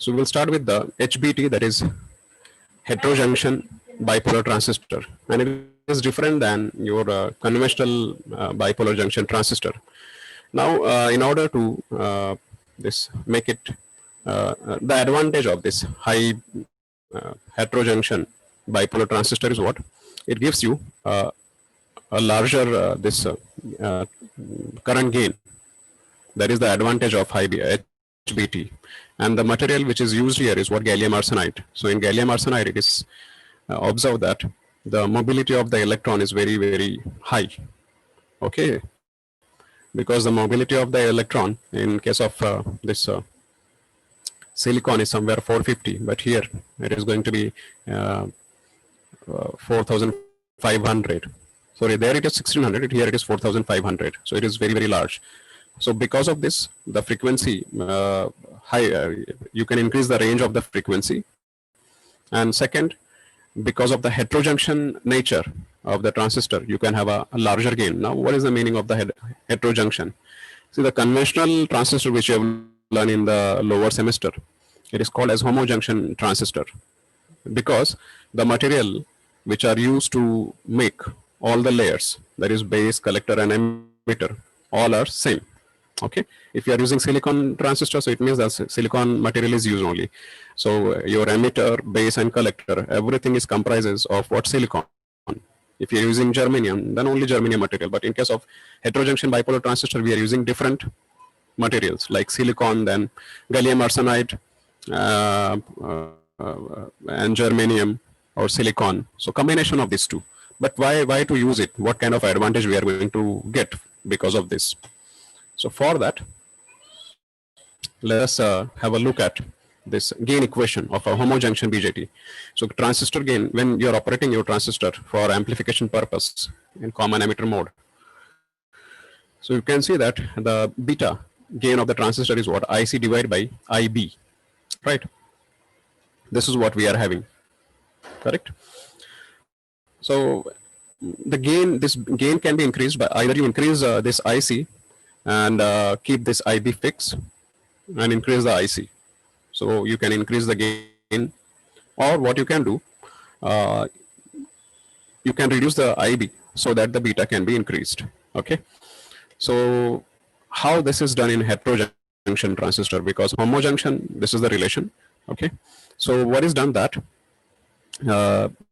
So we'll start with the HBT, that is heterojunction bipolar transistor, and it is different than your conventional bipolar junction transistor. Now, in order to this make it the advantage of this high heterojunction bipolar transistor is what? It gives you a larger this current gain. That is the advantage of high HBT. And the material which is used here is what? Gallium arsenide. So in gallium arsenide, it is observed that the mobility of the electron is very, very high. Okay. Because the mobility of the electron in case of this silicon is somewhere 450, but here it is going to be 4,500. Sorry, there it is 1600, here it is 4,500. So it is very, very large. So because of this, the frequency you can increase the range of the frequency. And second, because of the heterojunction nature of the transistor, you can have a larger gain. Now, what is the meaning of the heterojunction? See, the conventional transistor which you have learned in the lower semester, it is called as homojunction transistor, because the material which are used to make all the layers, that is base, collector and emitter, all are same. Okay, if you are using silicon transistor, so it means that silicon material is used only. So your emitter, base and collector, everything is comprises of what? Silicon. If you are using germanium, then only germanium material. But in case of heterojunction bipolar transistor, we are using different materials like silicon, then gallium arsenide, and germanium or silicon. So combination of these two. But why to use it? What kind of advantage we are going to get because of this? So for that, let us have a look at this gain equation of a homojunction BJT. So transistor gain, when you are operating your transistor for amplification purpose in common emitter mode. So you can see that the beta gain of the transistor is what? IC divided by IB, right? This is what we are having, correct? So the gain, this gain can be increased by either you increase this IC and keep this IB fixed and increase the IC. So you can increase the gain, or what you can do, you can reduce the IB so that the beta can be increased. Okay. So how this is done in heterojunction transistor, because homojunction, this is the relation. Okay. So what is done that,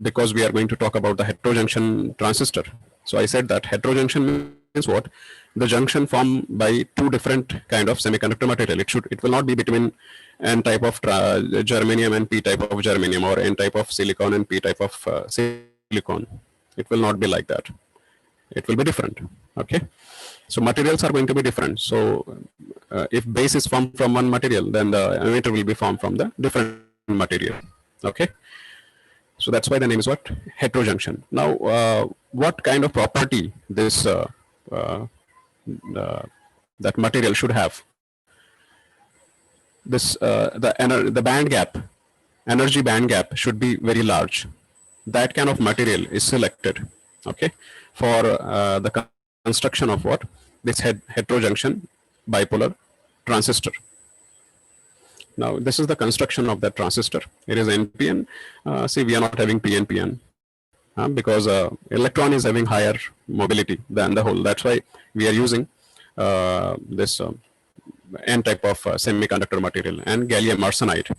because we are going to talk about the heterojunction transistor. So I said that heterojunction means what? The junction formed by two different kind of semiconductor material. It will not be between N type of germanium and P type of germanium, or N type of silicon and P type of silicon. It will not be like that. It will be different. Okay. So materials are going to be different. So if base is formed from one material, then the emitter will be formed from the different material. Okay. So that's why the name is what? Heterojunction. Now, what kind of property this that material should have? This the band gap, energy band gap should be very large. That kind of material is selected, okay, for the construction of what? This heterojunction bipolar transistor. Now, this is the construction of that transistor. It is NPN. See, we are not having PNPN because electron is having higher mobility than the hole. That's why we are using this N type of semiconductor material and gallium arsenide,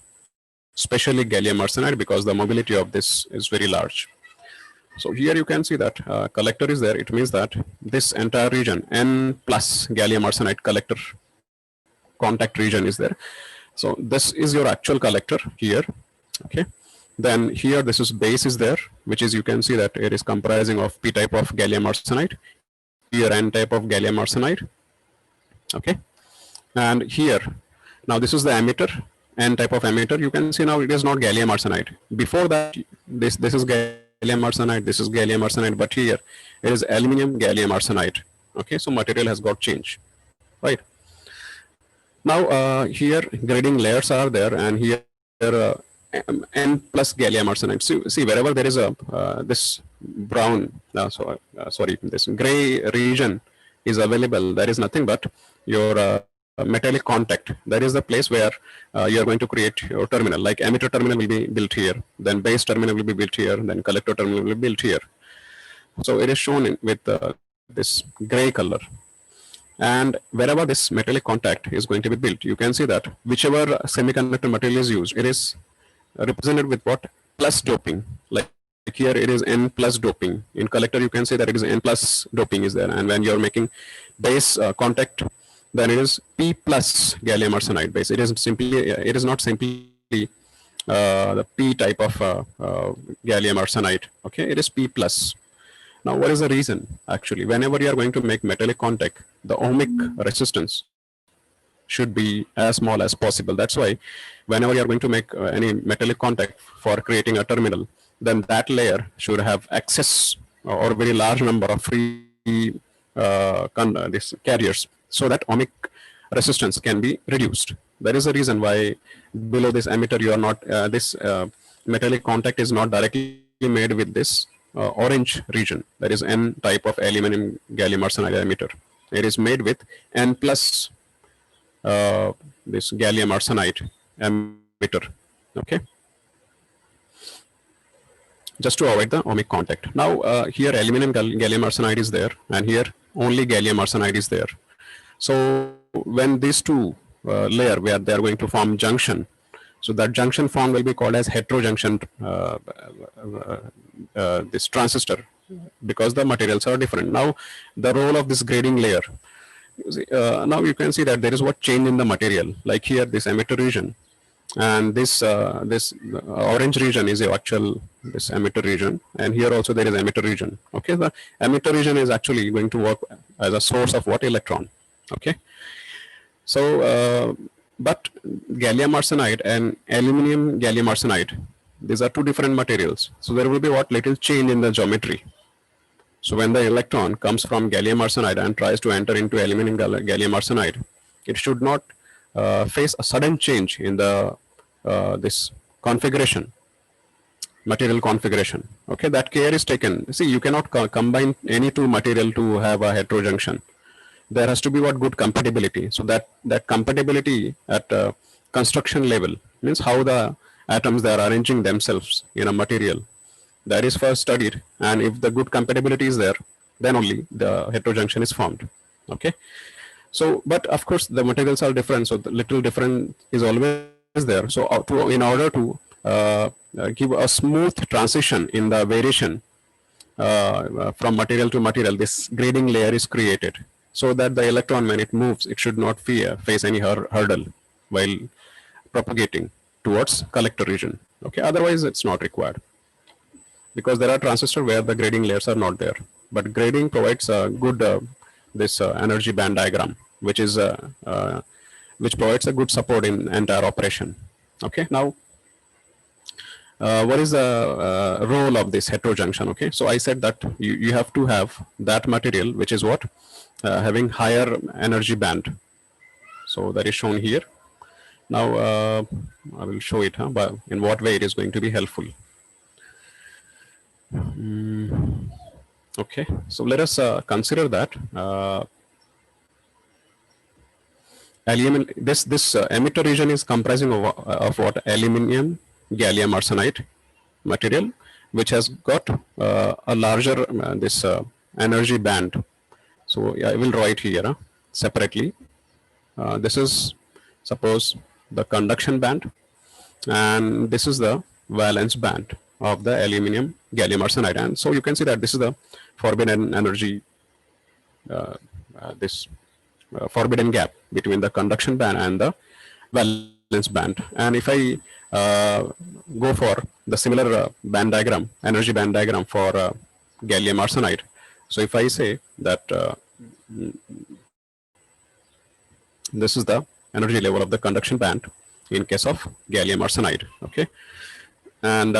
especially gallium arsenide, because the mobility of this is very large. So here you can see that collector is there. It means that this entire region, N plus gallium arsenide collector contact region is there. So this is your actual collector here. Okay. Then here this is base is there, which is, you can see that it is comprising of P type of gallium arsenide. Here N type of gallium arsenide. Okay. And here, now this is the emitter, N type of emitter. You can see now it is not gallium arsenide. Before that, this is gallium arsenide, this is gallium arsenide, but here it is aluminum gallium arsenide. Okay, so material has got changed, right? Now here grading layers are there, and here N plus gallium arsenide. So see, wherever there is a this brown, sorry, this gray region is available, there is nothing but your metallic contact. That is the place where you are going to create your terminal. Like emitter terminal will be built here, then base terminal will be built here, then collector terminal will be built here. So it is shown with this gray color. And wherever this metallic contact is going to be built, you can see that whichever semiconductor material is used, it is represented with what? Plus doping. Like here it is N plus doping. In collector you can say that it is N plus doping is there. And when you are making base contact, then it is P plus gallium arsenide base. It is not simply the P type of gallium arsenide. Okay, it is P plus. Now, what is the reason? Actually, whenever you are going to make metallic contact, the ohmic resistance should be as small as possible. That's why whenever you are going to make any metallic contact for creating a terminal, then that layer should have access or very large number of free these carriers, so that ohmic resistance can be reduced. That is the reason why below this emitter you are not, this metallic contact is not directly made with this orange region, that is N type of aluminum gallium arsenide emitter. It is made with N plus this gallium arsenide emitter. Okay, just to avoid the ohmic contact. Now here aluminum gallium arsenide is there, and here only gallium arsenide is there. So when these two layer where they are going to form junction, so that junction form will be called as heterojunction this transistor, because the materials are different. Now the role of this grading layer, now you can see that there is what change in the material. Like here this emitter region, and this orange region is the actual this emitter region, and here also there is emitter region. Okay, the emitter region is actually going to work as a source of what? Electron. Okay, so but gallium arsenide and aluminum gallium arsenide, these are two different materials. So there will be what? Little change in the geometry. So when the electron comes from gallium arsenide and tries to enter into aluminum gallium arsenide, it should not face a sudden change in the this configuration, material configuration. Okay, that care is taken. See, you cannot combine any two material to have a heterojunction. There has to be what? Good compatibility. So that compatibility at construction level means how the atoms they are arranging themselves in a material, that is first studied, and if the good compatibility is there, then only the heterojunction is formed. Okay, so but of course the materials are different, so the little different is always there. So in order to give a smooth transition in the variation from material to material, this grading layer is created, so that the electron, when it moves, it should not face any hurdle while propagating towards collector region. Okay, otherwise it's not required, because there are transistors where the grading layers are not there. But grading provides a good this energy band diagram, which is which provides a good support in entire operation. Okay, now what is the role of this heterojunction? Okay, so I said that you have to have that material which is what? Having higher energy band. So that is shown here. Now I will show it, but in what way it is going to be helpful. Okay, so let us consider that this emitter region is comprising of what? Aluminum gallium arsenide material, which has got a larger this energy band. So I will write here separately. This is, suppose, the conduction band, and this is the valence band of the aluminum gallium arsenide. And so you can see that this is the forbidden energy, this forbidden gap between the conduction band and the valence band. And if I go for the similar band diagram, energy band diagram for gallium arsenide, so if I say that this is the energy level of the conduction band in case of gallium arsenide, okay, and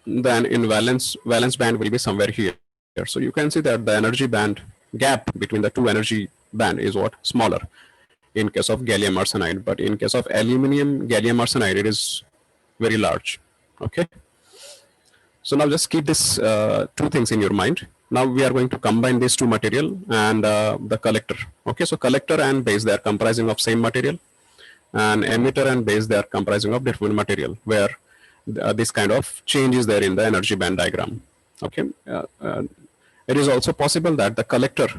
then in valence band will be somewhere here. So you can see that the energy band gap between the two energy band is what? Smaller in case of gallium arsenide, but in case of aluminum gallium arsenide it is very large. Okay, so now just keep this two things in your mind. Now we are going to combine these two material and the collector. Okay, so collector and base, they are comprising of same material, and emitter and base, they are comprising of different material, where this kind of change is there in the energy band diagram. Okay, it is also possible that the collector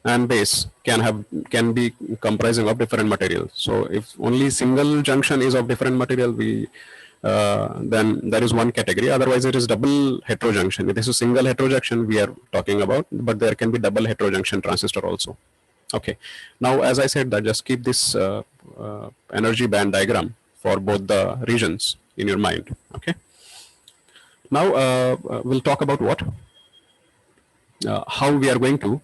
and base can be comprising of different material. So if only single junction is of different material, we then there is one category. Otherwise, it is double heterojunction. If this is single heterojunction we are talking about, but there can be double heterojunction transistor also. Okay. Now, as I said, that just keep this energy band diagram for both the regions in your mind. Okay. Now we'll talk about what, how we are going to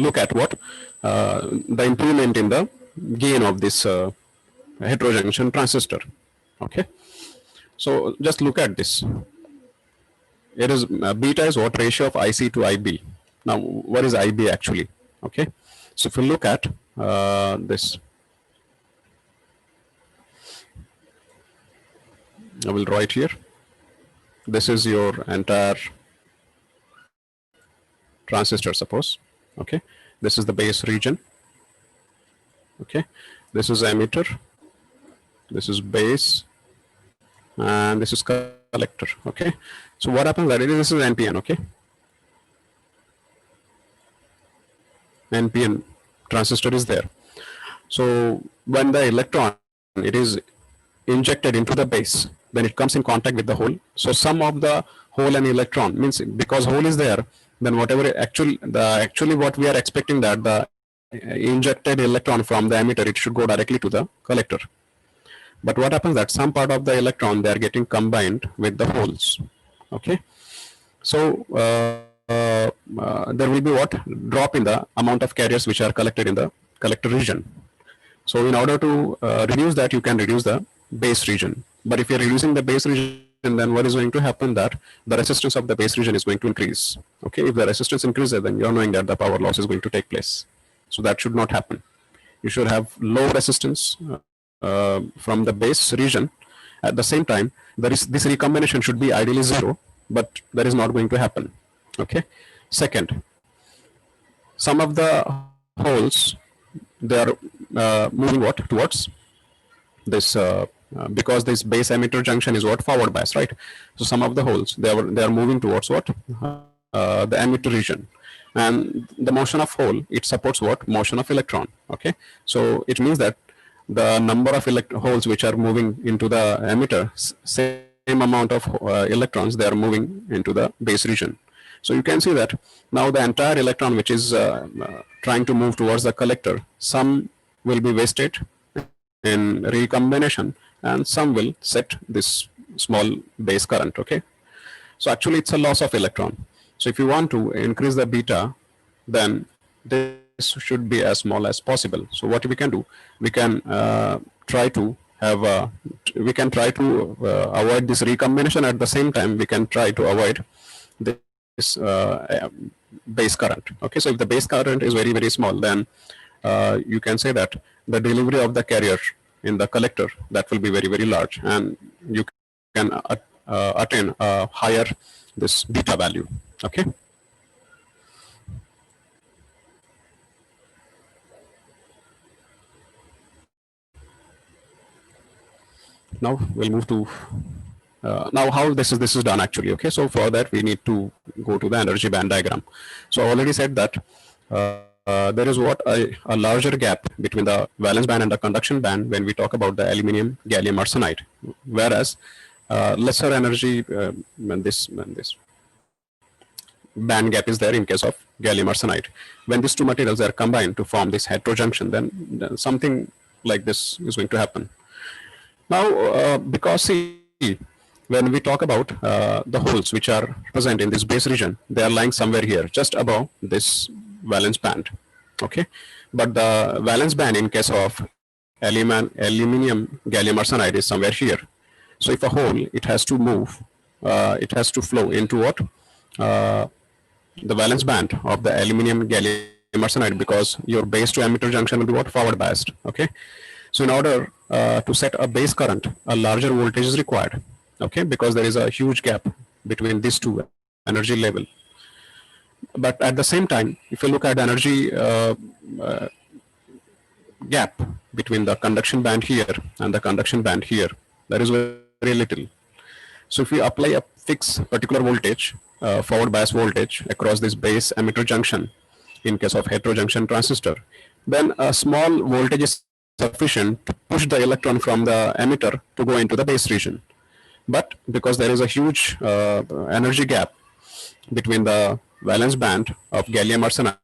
look at what the improvement in the gain of this heterojunction transistor. Okay, so just look at this. It is beta is what, ratio of IC to IB. Now, what is IB actually? Okay, so if you look at this, I will write here. This is your entire transistor, suppose. Okay, this is the base region. Okay, this is emitter, this is base, and this is collector. Okay, so what happens that this is NPN. Okay, NPN transistor is there. So when the electron, it is injected into the base, then it comes in contact with the hole. So sum of the hole and electron means, because hole is there, then whatever actually what we are expecting, that the injected electron from the emitter, it should go directly to the collector. But what happens that some part of the electron, they are getting combined with the holes. Okay, so there will be what, drop in the amount of carriers which are collected in the collector region. So in order to reduce that, you can reduce the base region. But if you are reducing the base region, then what is going to happen, that the resistance of the base region is going to increase. Okay, if the resistance increases, then you are knowing that the power loss is going to take place. So that should not happen. You should have low resistance from the base region. At the same time, this recombination should be ideally zero, but that is not going to happen. Okay. Second, some of the holes, they are moving what, towards this because this base emitter junction is what, forward bias, right? So some of the holes, they are moving towards what, the emitter region, and the motion of hole, it supports what, motion of electron. Okay, so it means that the number of holes which are moving into the emitter, same amount of electrons, they are moving into the base region. So you can see that now the entire electron which is trying to move towards the collector, some will be wasted in recombination, and some will set this small base current. Okay, so actually it's a loss of electron. So if you want to increase the beta, then this should be as small as possible. So what we can do, we can try to have avoid this recombination. At the same time, we can try to avoid this base current. Okay, so if the base current is very, very small, then you can say that the delivery of the carrier in the collector, that will be very, very large, and you can attain a higher this beta value. Okay. Now we'll move to now how this is done actually. Okay, so for that we need to go to the energy band diagram. So I already said that there is what, a larger gap between the valence band and the conduction band when we talk about the aluminum gallium arsenide, whereas lesser energy when this band gap is there in case of gallium arsenide. When these two materials are combined to form this heterojunction, then something like this is going to happen. Now, because see, when we talk about the holes which are present in this base region, they are lying somewhere here, just above this valence band. Okay, but the valence band in case of aluminum gallium arsenide is somewhere here. So if a hole, it has to move, it has to flow into what, the valence band of the aluminum gallium arsenide, because your base to emitter junction will be what? Forward biased. Okay. So in order to set a base current, a larger voltage is required. Okay, because there is a huge gap between these two energy level. But at the same time, if you look at the energy gap between the conduction band here and the conduction band here, there is very little. So if we apply a fixed particular voltage, forward bias voltage across this base emitter junction, in case of heterojunction transistor, then a small voltage is sufficient to push the electron from the emitter to go into the base region. But because there is a huge energy gap between the valence band of gallium arsenide,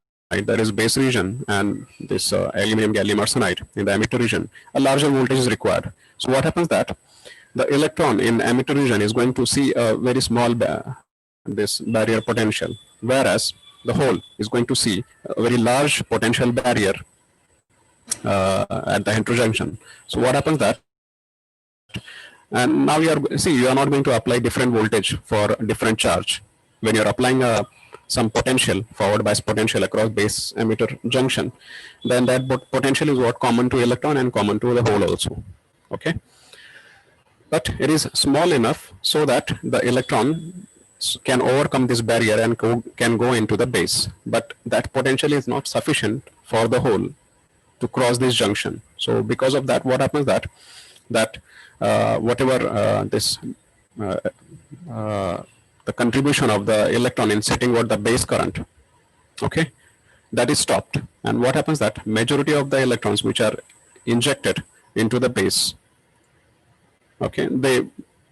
there is base region, and this aluminum gallium arsenide in the emitter region, a larger voltage is required. So what happens that the electron in emitter region is going to see a very small this barrier potential, whereas the hole is going to see a very large potential barrier at the heterojunction. So what happens that, and now you are not going to apply different voltage for different charge. When you're applying some potential, forward bias potential across base emitter junction, then that potential is what common to electron and common to the hole also. Okay. But it is small enough so that the electron can overcome this barrier and can go into the base. But that potential is not sufficient for the hole to cross this junction. So because of that, what happens that whatever the contribution of the electron in setting what the base current, okay, that is stopped. And what happens that majority of the electrons which are injected into the base, okay, they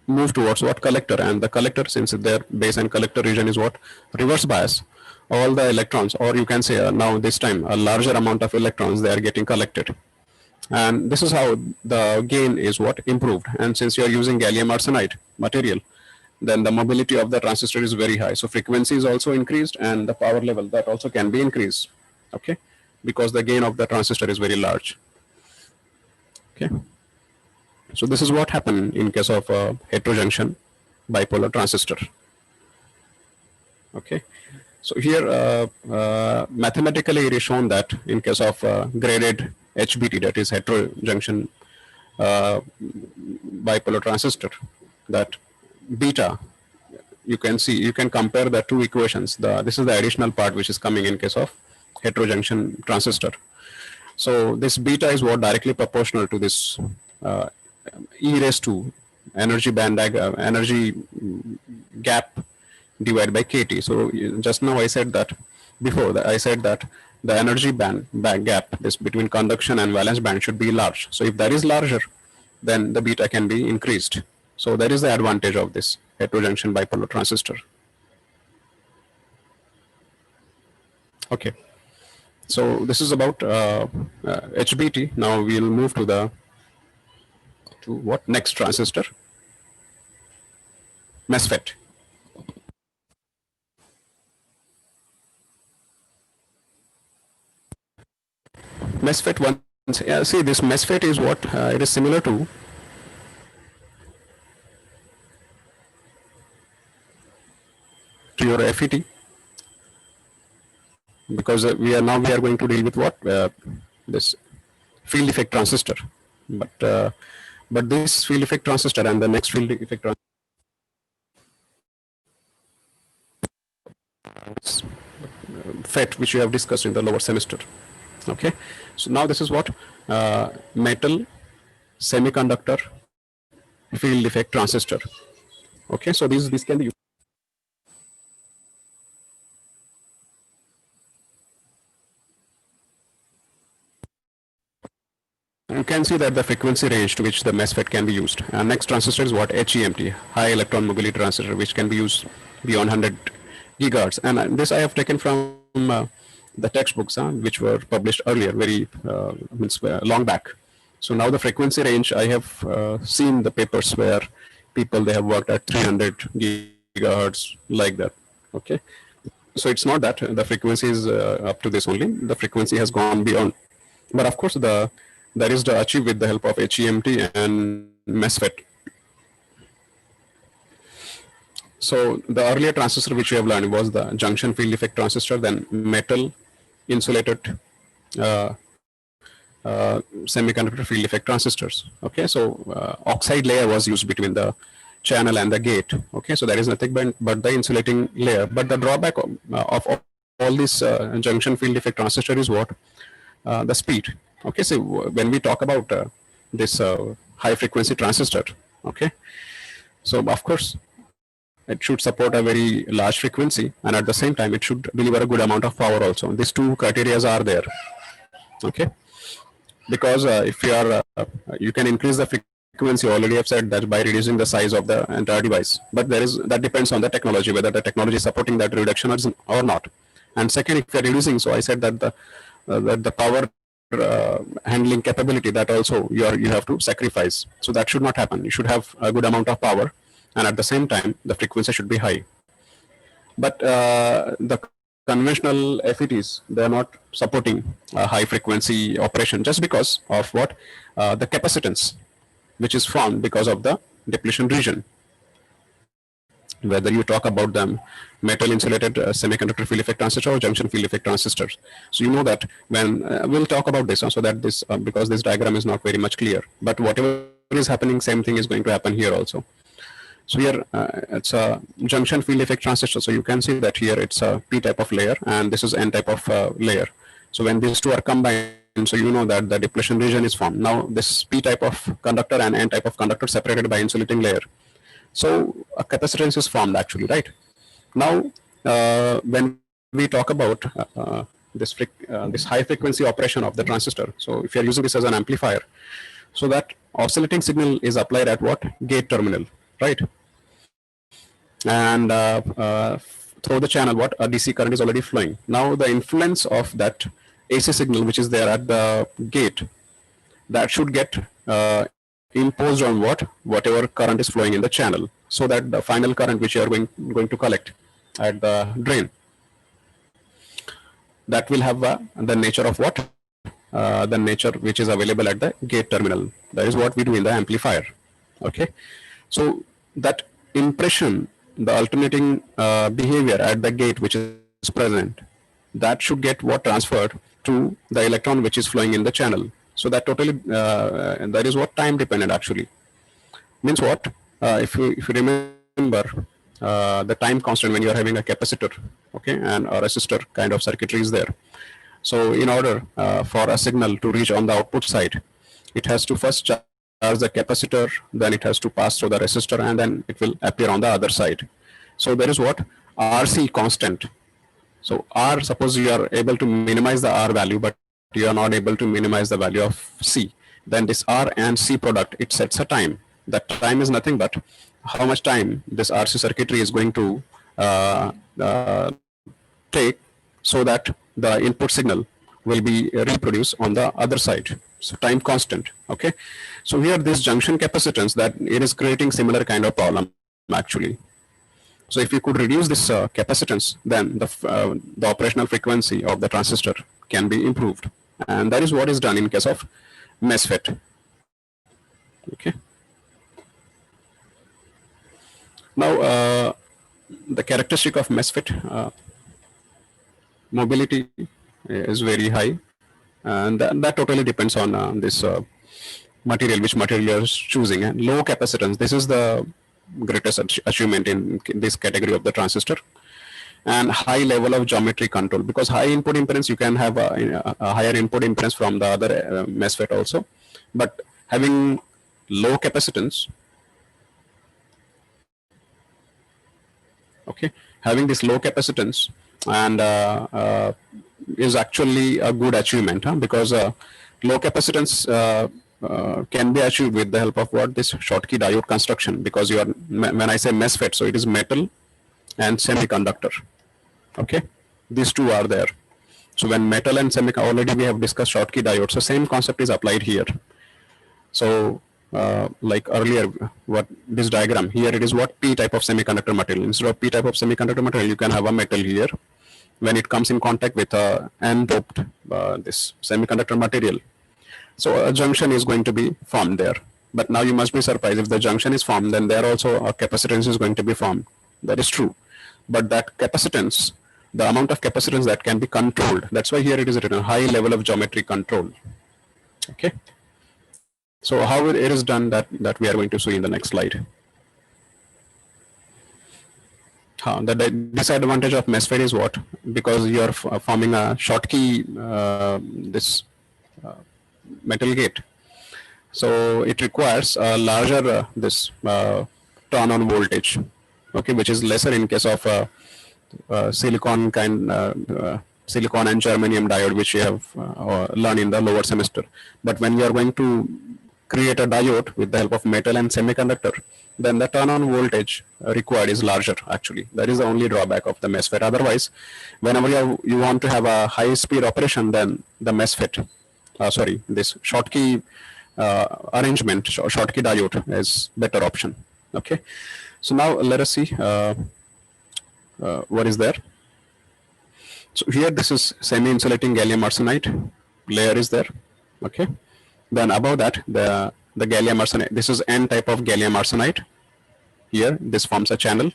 move towards what? Collector. And the collector, since their base and collector region is what? Reverse bias, all the electrons, or you can say now this time a larger amount of electrons, they are getting collected. And this is how the gain is what? Improved. And since you are using gallium arsenide material, then the mobility of the transistor is very high. So frequency is also increased, and the power level, that also can be increased. Okay, because the gain of the transistor is very large. Okay. So this is what happened in case of heterojunction bipolar transistor. Okay. So here mathematically it is shown that in case of graded HBT, that is heterojunction bipolar transistor, that beta, you can see, you can compare the two equations. This is the additional part which is coming in case of heterojunction transistor. So this beta is what directly proportional to this e raised to energy band energy gap divided by kT. So just now I said that before I said that the energy band gap, this between conduction and valence band, should be large. So if that is larger, then the beta can be increased. So that is the advantage of this heterojunction bipolar transistor. Okay. So this is about HBT. Now we'll move to what next transistor? MESFET. MESFET one. See, this MESFET is what it is similar to your FET, because we are going to deal with what this field effect transistor, but this field effect transistor and the next field effect transistor, FET, which we have discussed in the lower semester. Okay, so now this is what metal semiconductor field effect transistor. Okay, so these can be used. You can see that the frequency range to which the MESFET can be used. Next transistor is what? HEMT, high electron mobility transistor, which can be used beyond 100 gigahertz. And this I have taken from the textbooks which were published earlier, very long back. So now the frequency range, I have seen the papers where people, they have worked at 300 gigahertz, like that. Okay, so it's not that the frequency is up to this only. The frequency has gone beyond, but of course that is achieved with the help of HEMT and MESFET. So the earlier transistor which we have learned was the junction field effect transistor, then metal insulated uh, semiconductor field effect transistors. Okay, so oxide layer was used between the channel and the gate. Okay, so there is nothing but the insulating layer. But the drawback of all these junction field effect transistor is what? The speed. Okay, so when we talk about this high frequency transistor, okay, so of course it should support a very large frequency, and at the same time it should deliver a good amount of power also. These two criteria are there. Okay, because if you are you can increase the frequency. Already I've said that by reducing the size of the entire device, but that depends on the technology, whether the technology is supporting that reduction or not. And second, if you're reducing, so I said that the power handling capability, that also you have to sacrifice. So that should not happen. You should have a good amount of power, and at the same time the frequency should be high. But the conventional FETs, they are not supporting high frequency operation, just because of what? The capacitance which is formed because of the depletion region. Whether you talk about them metal insulated semiconductor field effect transistor or junction field effect transistors. So you know that when we'll talk about this, so that this because this diagram is not very much clear, but whatever is happening, same thing is going to happen here also. So here it's a junction field effect transistor. So you can see that here it's a P type of layer and this is N type of layer. So when these two are combined, so you know that the depletion region is formed. Now this P type of conductor and N type of conductor separated by insulating layer. So a capacitance is formed actually, right? Now when we talk about this high frequency operation of the transistor, so if you are using this as an amplifier, so that oscillating signal is applied at what? Gate terminal, right? And through the channel, what? A DC current is already flowing. Now the influence of that AC signal which is there at the gate, that should get imposed on whatever current is flowing in the channel, so that the final current which you are going to collect at the drain, that will have the nature of what? The nature which is available at the gate terminal. That is what we do in the amplifier. Okay, so that impression, the alternating behavior at the gate which is present, that should get what? Transferred to the electron which is flowing in the channel. So that totally that is what? Time dependent actually. Means what? If you remember the time constant when you are having a capacitor, okay, and a resistor kind of circuitry is there. So in order for a signal to reach on the output side, it has to first charge the capacitor, then it has to pass through the resistor, and then it will appear on the other side. So there is what? RC constant. So R, suppose you are able to minimize the R value, but you are not able to minimize the value of C. Then this R and C product, it sets a time. That time is nothing but how much time this RC circuitry is going to take, so that the input signal will be reproduced on the other side. So time constant. Okay. So here this junction capacitance, that it is creating similar kind of problem actually. So if you could reduce this capacitance, then the operational frequency of the transistor can be improved, and that is what is done in case of MESFET. Okay. Now the characteristic of MESFET, mobility is very high, and that totally depends on this material, which material you are choosing. And low capacitance, this is the greatest achievement in this category of the transistor. And high level of geometry control, because high input impedance, you can have a higher input impedance from the other MESFET also, but having low capacitance, okay, having this low capacitance and is actually a good achievement, because low capacitance can be achieved with the help of what? This Schottky diode construction, because you are, when I say MESFET, so it is metal and semiconductor. Okay, these two are there. So when metal and semiconductor, already we have discussed Schottky diode, so same concept is applied here. So like earlier, what this diagram here, it is what? P type of semiconductor material. Instead of P type of semiconductor material, you can have a metal here. When it comes in contact with N-doped this semiconductor material, so a junction is going to be formed there. But now you must be surprised, if the junction is formed, then there also a capacitance is going to be formed. That is true. But that capacitance the amount of capacitance that can be controlled. That's why here it is written high level of geometry control. Okay. So how it is done, that we are going to see in the next slide. The disadvantage of MESFET is what? Because you are forming a Schottky this metal gate, so it requires a larger this turn on voltage, okay, which is lesser in case of silicon silicon and germanium diode, which you have learned in the lower semester. But when you are going to create a diode with the help of metal and semiconductor, then the turn on voltage required is larger actually. That is the only drawback of the MESFET. Otherwise, whenever you want to have a high speed operation, then the MESFET, this Schottky arrangement, Schottky diode is better option. Okay. So now let us see what is there. So here this is semi-insulating gallium arsenide layer is there. Okay. Then above that the gallium arsenide, this is N type of gallium arsenide. Here this forms a channel.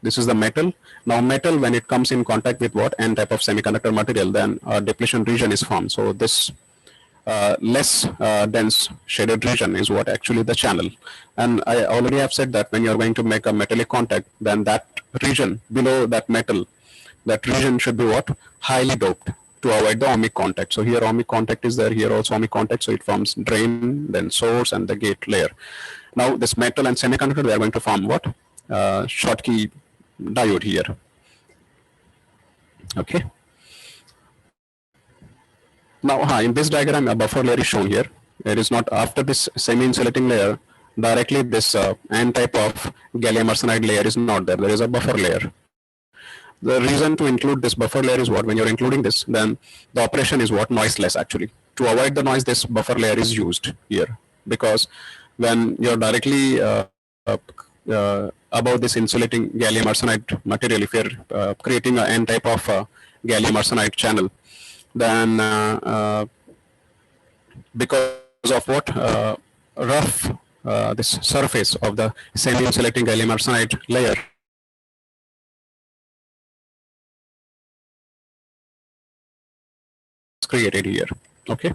This is the metal. Now metal, when it comes in contact with what? N type of semiconductor material, then a depletion region is formed. So this less dense shaded region is what actually the channel. And I already have said that when you are going to make a metallic contact, then that region below that metal, that region should be what? Highly doped to avoid the ohmic contact. So here ohmic contact is there, here also ohmic contact, so it forms drain, then source, and the gate layer. Now this metal and semiconductor, they are going to form what? Schottky diode here. Okay. Now in this diagram a buffer layer is shown here. It is not after this semi-insulating layer, directly this N type of gallium arsenide layer is not there. There is a buffer layer. The reason to include this buffer layer is what? When you're including this, then the operation is what? Noiseless actually. To avoid the noise, this buffer layer is used here, because when you're directly above this insulating gallium arsenide material, if you're creating an N type of gallium arsenide channel, then because of what? Rough this surface of the semi-insulating gallium arsenide layer, created here. Okay.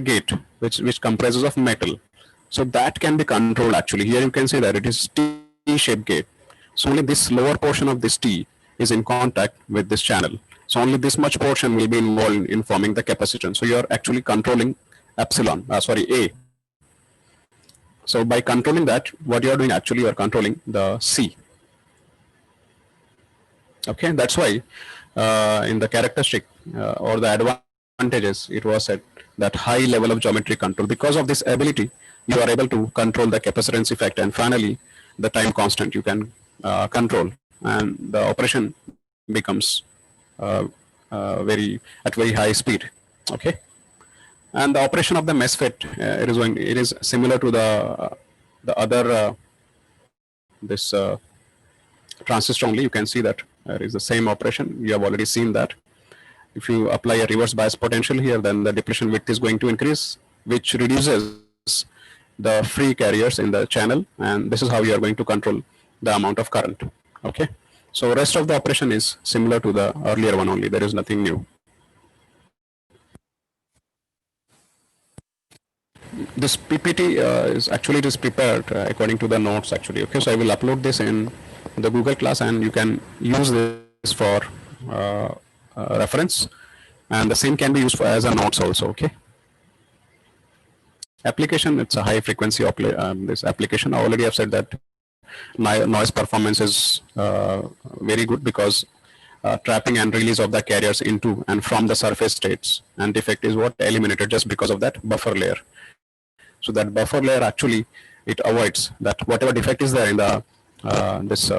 Gate which comprises of metal, so that can be controlled actually. Here you can see that it is T-shaped gate, so only this lower portion of this T is in contact with this channel, so only this much portion will be involved in forming the capacitance. So you are actually controlling epsilon, A. So by controlling that, what you are doing actually, you are controlling the C. Okay, that's why in the characteristic or the advantages, it was said that high level of geometry control. Because of this ability, you are able to control the capacitance effect, and finally the time constant you can control, and the operation becomes very high speed. Okay, and the operation of the MESFET, it is similar to the other this transistor only. You can see that there is the same operation. You have already seen that. If you apply a reverse bias potential here, then the depletion width is going to increase, which reduces the free carriers in the channel, and this is how you are going to control the amount of current. Okay, so rest of the operation is similar to the earlier one only. There is nothing new. This PPT is actually prepared according to the notes actually. Okay, so I will upload this in the Google class, and you can use this for reference, and the same can be used for as a notes also. Okay, application, it's a high frequency this application. I already have said that noise performance is very good, because trapping and release of the carriers into and from the surface states and defect is what eliminated just because of that buffer layer. So that buffer layer actually, it avoids that whatever defect is there in the this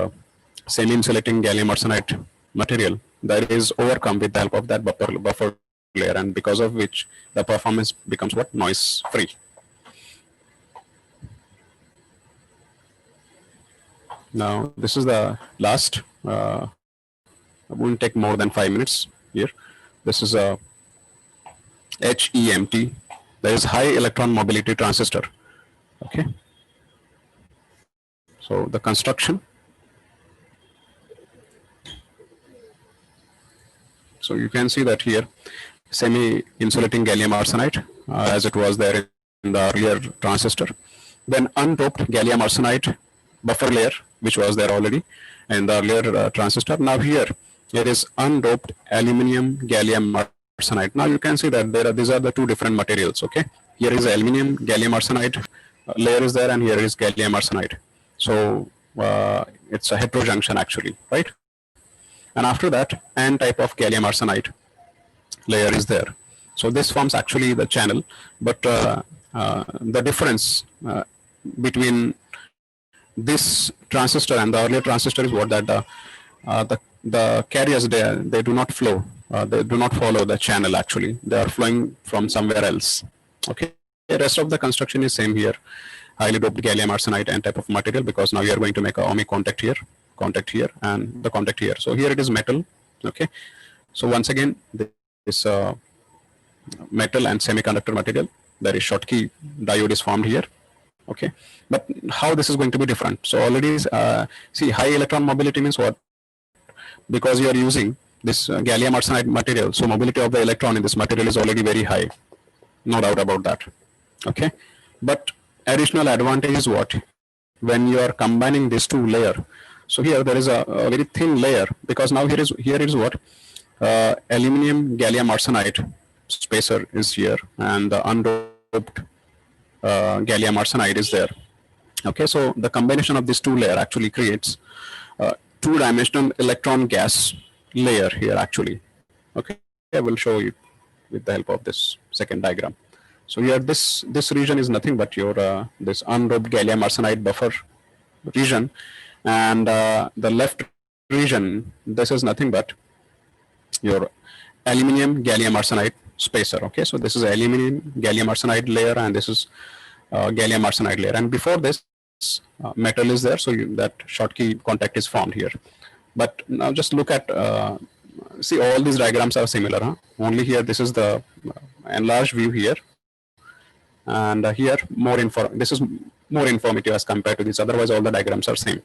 semi-insulating gallium arsenide material that is overcome with the help of that buffer layer, and because of which the performance becomes what? Noise free. Now this is the last. It won't take more than 5 minutes here. This is a HEMT. That is high electron mobility transistor. Okay. So the construction. So you can see that here, semi-insulating gallium arsenide, as it was there in the earlier transistor. Then undoped gallium arsenide buffer layer, which was there already in the earlier transistor. Now here, it is undoped aluminum gallium arsenide. Now you can see that these are the two different materials. Okay, here is aluminum gallium arsenide layer is there, and here is gallium arsenide. So it's a heterojunction actually, right? And after that, N type of gallium arsenide layer is there. So this forms actually the channel, but the difference between this transistor and the earlier transistor is what? That the carriers they do not flow, they do not follow the channel actually. They are flowing from somewhere else. Okay, the rest of the construction is same here. Highly doped gallium arsenide N type of material, because now we are going to make a ohmic contact here, and the contact here. So here it is metal. Okay, so once again this metal and semiconductor material, there is Schottky diode is formed here. Okay, but how this is going to be different? So already see, high electron mobility means what? Because you are using this gallium arsenide material, so mobility of the electron in this material is already very high, no doubt about that. Okay, but additional advantage is what? When you are combining these two layers. So here there is a very thin layer, because now here is what? Aluminum gallium arsenide spacer is here, and the undoped gallium arsenide is there. Okay, so the combination of these two layers actually creates two-dimensional electron gas layer here actually. Okay, I will show you with the help of this second diagram. So here this region is nothing but your this undoped gallium arsenide buffer region, and the left region, this is nothing but your aluminum gallium arsenide spacer. Okay, so this is aluminum gallium arsenide layer, and this is gallium arsenide layer, and before this metal is there, so that Schottky contact is formed here. But now just look at see, all these diagrams are similar, huh? Only here this is the enlarged view here, and here this is more informative as compared to this. Otherwise all the diagrams are same.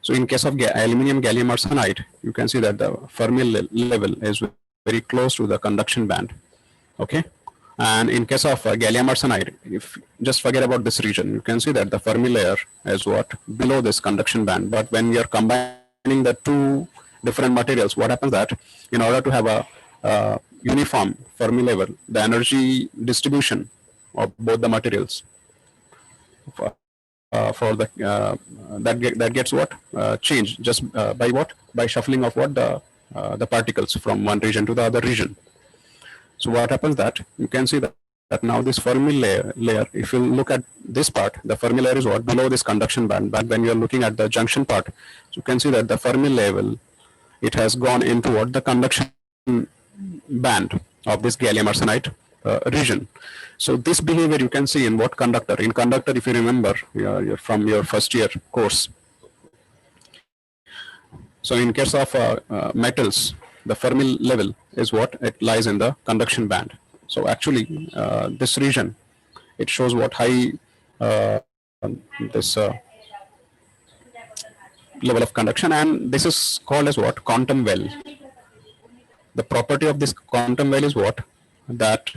So in case of aluminum gallium arsenide, you can see that the Fermi level is very close to the conduction band. Okay, and in case of gallium arsenide, if just forget about this region, you can see that the Fermi layer is what? Below this conduction band. But when we are combining the two different materials, what happens that in order to have a uniform Fermi level, the energy distribution of both the materials for the that gets what? Changed just by what? By shuffling of what? The particles from one region to the other region. So what happens that you can see that now this Fermi layer, if you look at this part, the Fermi layer is what? Below this conduction band. But when you are looking at the junction part, so you can see that the Fermi level, it has gone into what? The conduction band of this gallium arsenide region. So this behavior you can see in what conductor? In conductor, if you remember from your first year course. So in case of metals, the Fermi level is what? It lies in the conduction band. So actually this region, it shows what? High this level of conduction, and this is called as what? Quantum well. The property of this quantum well is what? That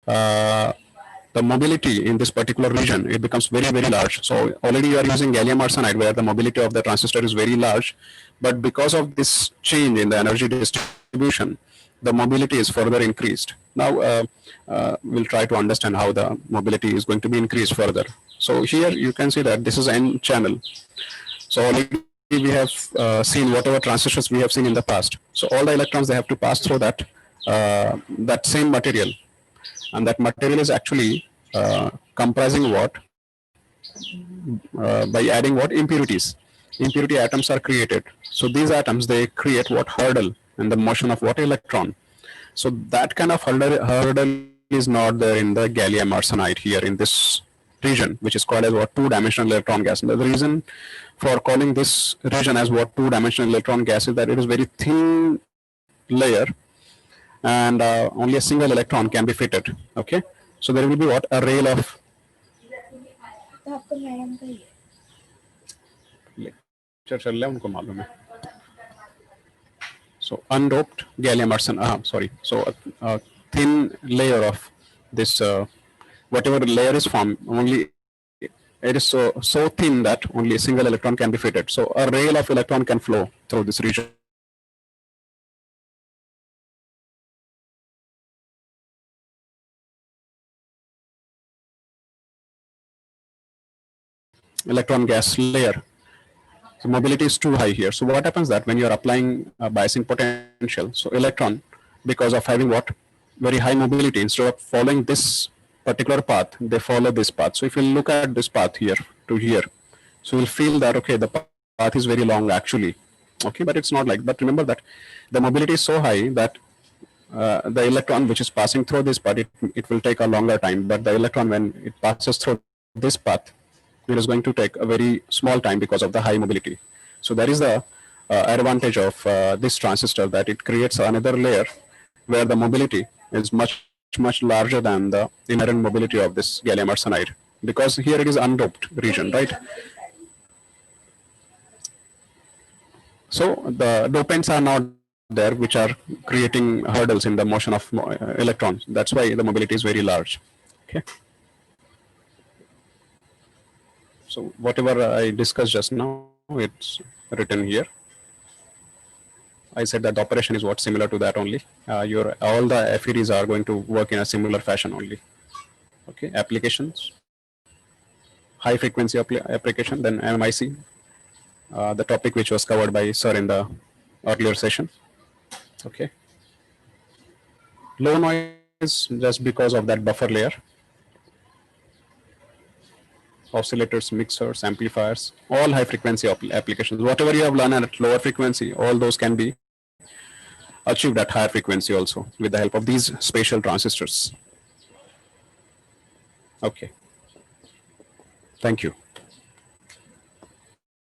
the mobility in this particular region, it becomes very, very large. So already you are using gallium arsenide where the mobility of the transistor is very large, but because of this change in the energy distribution, the mobility is further increased. Now we'll try to understand how the mobility is going to be increased further. So here you can see that this is N channel. So already we have seen whatever transistors we have seen in the past. So all the electrons, they have to pass through that that same material. And that material is actually comprising what? By adding what? Impurities. impurity atoms are created. So these atoms, they create what? Hurdle in the motion of what? Electron. So that kind of hurdle is not there in the gallium arsenide here in this region, which is called as what? Two-dimensional electron gas. And the reason for calling this region as what? Two-dimensional electron gas is that it is very thin layer, and only a single electron can be fitted. Okay, so there will be what? A rail of lecture चल रहा है उनको मालूम है. So undoped gallium arsenide. Sorry. So a thin layer of this whatever layer is formed, only it is so thin that only a single electron can be fitted. So a rail of electron can flow through this region. Electron gas layer. So mobility is too high here. So what happens that when you are applying biasing potential, so electron, because of having what? Very high mobility, instead of following this particular path, they follow this path. So if you look at this path here to here, so you'll feel that, okay, the path is very long actually. Okay, but it's not like, but remember that the mobility is so high that the electron which is passing through this path, it will take a longer time. But the electron, when it passes through this path, it is going to take a very small time because of the high mobility. So that is the advantage of this transistor, that it creates another layer where the mobility is much larger than the inherent mobility of this gallium arsenide, because here it is undoped region, right? So the dopants are not there, which are creating hurdles in the motion of electrons. That's why the mobility is very large. Okay. So whatever I discussed just now, it's written here. I said that the operation is what? Similar to that only. All the FEDs are going to work in a similar fashion only. Okay, applications, high frequency application, then MIC, the topic which was covered by sir in the earlier session. Okay, low noise just because of that buffer layer. Oscillators, mixers, amplifiers, all high frequency applications. Whatever you have learned at lower frequency, all those can be achieved at higher frequency also with the help of these spatial transistors. Okay. Thank you.